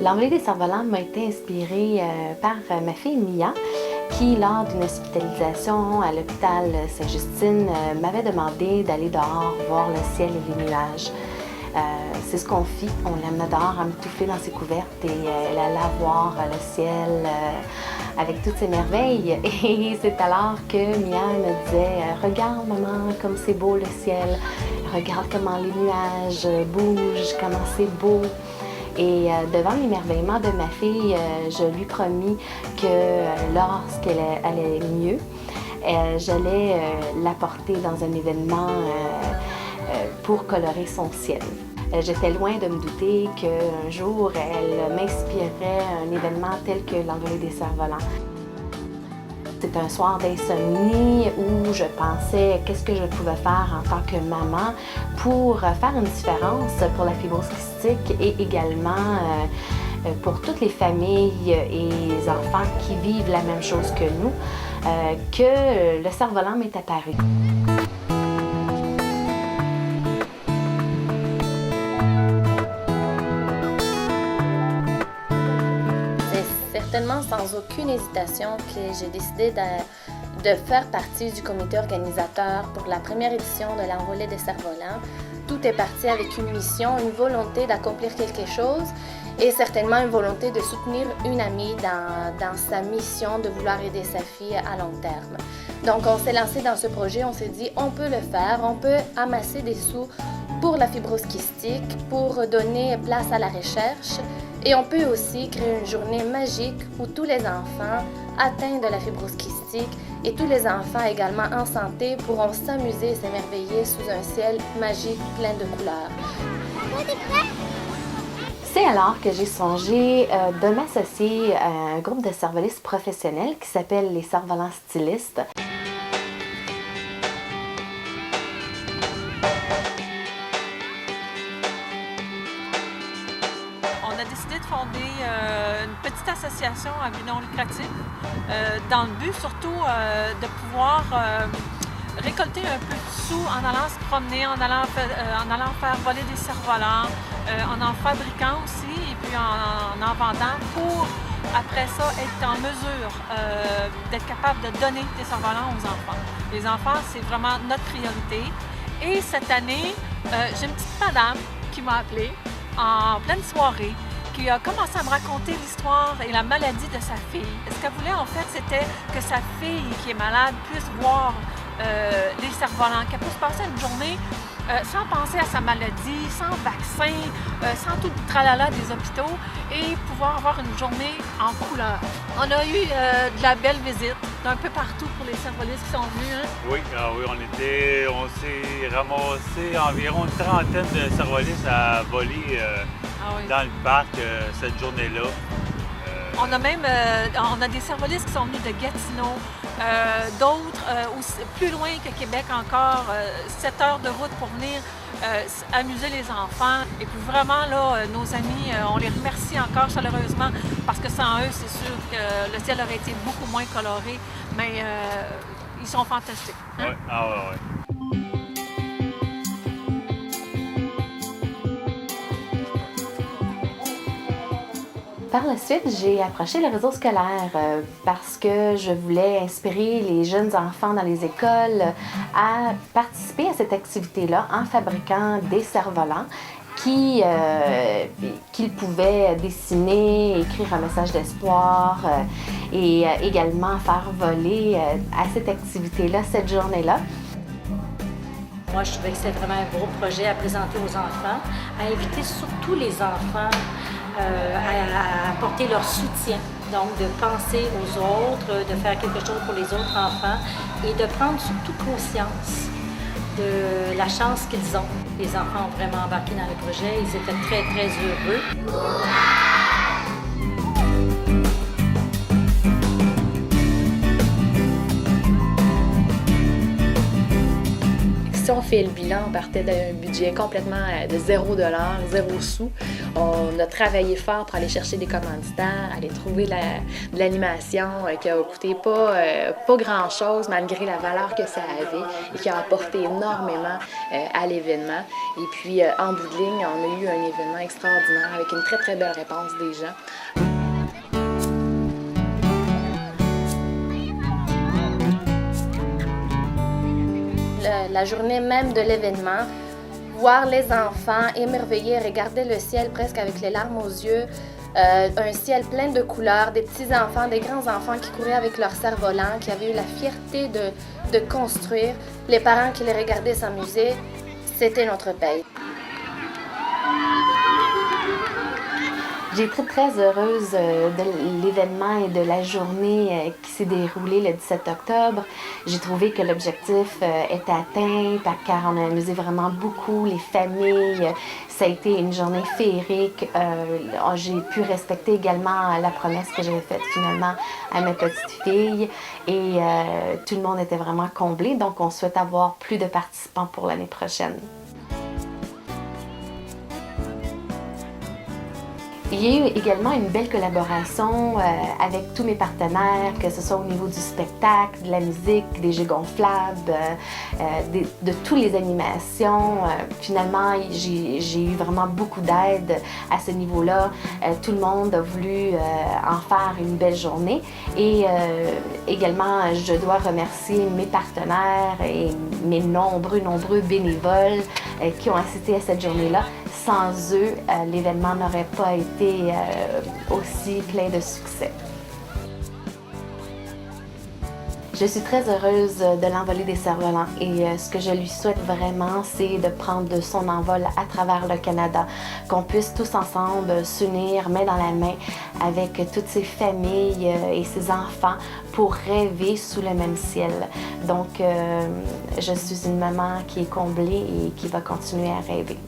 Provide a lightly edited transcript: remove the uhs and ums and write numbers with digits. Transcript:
L'envolée des cerfs-volants m'a été inspirée par ma fille Mia, qui, lors d'une hospitalisation à l'hôpital Sainte-Justine, m'avait demandé d'aller dehors voir le ciel et les nuages. C'est ce qu'on fit. On l'amenait dehors à m'étouffer dans ses couvertes et elle allait voir le ciel avec toutes ses merveilles. Et c'est alors que Mia me disait « Regarde maman, comme c'est beau le ciel. Regarde comment les nuages bougent, comment c'est beau. » Et devant l'émerveillement de ma fille, je lui promis que lorsqu'elle allait mieux, j'allais l'apporter dans un événement pour colorer son ciel. J'étais loin de me douter qu'un jour, elle m'inspirerait un événement tel que l'envolée des cerfs-volants. C'était un soir d'insomnie où je pensais qu'est-ce que je pouvais faire en tant que maman pour faire une différence pour la fibrose kystique et également pour toutes les familles et les enfants qui vivent la même chose que nous, que le cerf-volant m'est apparu. Certainement sans aucune hésitation que j'ai décidé de faire partie du comité organisateur pour la première édition de l'envolée des cerfs-volants. Tout est parti avec une mission, une volonté d'accomplir quelque chose et certainement une volonté de soutenir une amie dans sa mission de vouloir aider sa fille à long terme. Donc on s'est lancé dans ce projet, on s'est dit on peut le faire, on peut amasser des sous pour la fibrose kystique, pour donner place à la recherche. Et on peut aussi créer une journée magique où tous les enfants atteints de la fibrose kystique et tous les enfants également en santé pourront s'amuser et s'émerveiller sous un ciel magique plein de couleurs. C'est alors que j'ai songé de m'associer à un groupe de cerf-volistes professionnels qui s'appelle les cerfs-volants stylistes. On a décidé de fonder une petite association à but non lucratif dans le but surtout de pouvoir récolter un peu de sous en allant se promener, en allant faire voler des cerfs-volants, en fabriquant aussi et puis en vendant pour après ça être en mesure d'être capable de donner des cerfs-volants aux enfants. Les enfants, c'est vraiment notre priorité. Et cette année, j'ai une petite madame qui m'a appelée en pleine soirée, qui a commencé à me raconter l'histoire et la maladie de sa fille. Ce qu'elle voulait, en fait, c'était que sa fille, qui est malade, puisse voir les cerfs-volants, qu'elle puisse passer une journée sans penser à sa maladie, sans vaccin, sans tout le tralala des hôpitaux et pouvoir avoir une journée en couleur. On a eu de la belle visite d'un peu partout pour les cerf-volistes qui sont venus. Hein? Oui, on s'est ramassé environ une trentaine de cerf-volistes à voler dans le parc cette journée-là. On a même des cerf-volistes qui sont venus de Gatineau, d'autres plus loin que Québec encore, 7 heures de route pour venir amuser les enfants. Et puis vraiment, là, nos amis, on les remercie encore chaleureusement parce que sans eux, c'est sûr que le ciel aurait été beaucoup moins coloré, mais ils sont fantastiques. Hein? Oui, ouais. Par la suite, j'ai approché le réseau scolaire parce que je voulais inspirer les jeunes enfants dans les écoles à participer à cette activité-là en fabriquant des cerfs-volants qu'ils pouvaient dessiner, écrire un message d'espoir et également faire voler à cette activité-là, cette journée-là. Moi, je trouvais que c'était vraiment un gros projet à présenter aux enfants, à inviter surtout les enfants à apporter leur soutien, donc de penser aux autres, de faire quelque chose pour les autres enfants et de prendre surtout conscience de la chance qu'ils ont. Les enfants ont vraiment embarqué dans le projet, ils étaient très, très heureux. Si on fait fait le bilan, on partait d'un budget complètement de 0 $, 0 sous. On a travaillé fort pour aller chercher des commanditaires, aller trouver de l'animation qui a coûté pas grand-chose malgré la valeur que ça avait et qui a apporté énormément à l'événement. Et puis, en bout de ligne, on a eu un événement extraordinaire avec une très, très belle réponse des gens. La journée même de l'événement, voir les enfants émerveillés, regarder le ciel presque avec les larmes aux yeux, un ciel plein de couleurs, des petits-enfants, des grands-enfants qui couraient avec leur cerf-volant, qui avaient eu la fierté de construire, les parents qui les regardaient s'amuser, c'était notre paye. J'ai été très heureuse de l'événement et de la journée qui s'est déroulée le 17 octobre. J'ai trouvé que l'objectif était atteint car on a amusé vraiment beaucoup les familles. Ça a été une journée féerique. J'ai pu respecter également la promesse que j'avais faite finalement à mes petites filles et tout le monde était vraiment comblé. Donc on souhaite avoir plus de participants pour l'année prochaine. Il y a eu également une belle collaboration avec tous mes partenaires, que ce soit au niveau du spectacle, de la musique, des jeux gonflables, de toutes les animations. Finalement, j'ai eu vraiment beaucoup d'aide à ce niveau-là. Tout le monde a voulu en faire une belle journée. Et également, je dois remercier mes partenaires et mes nombreux bénévoles qui ont assisté à cette journée-là. Sans eux, l'événement n'aurait pas été aussi plein de succès. Je suis très heureuse de l'envolée des cerfs-volants et ce que je lui souhaite vraiment, c'est de prendre son envol à travers le Canada, qu'on puisse tous ensemble s'unir main dans la main avec toutes ces familles et ces enfants pour rêver sous le même ciel. Donc, je suis une maman qui est comblée et qui va continuer à rêver.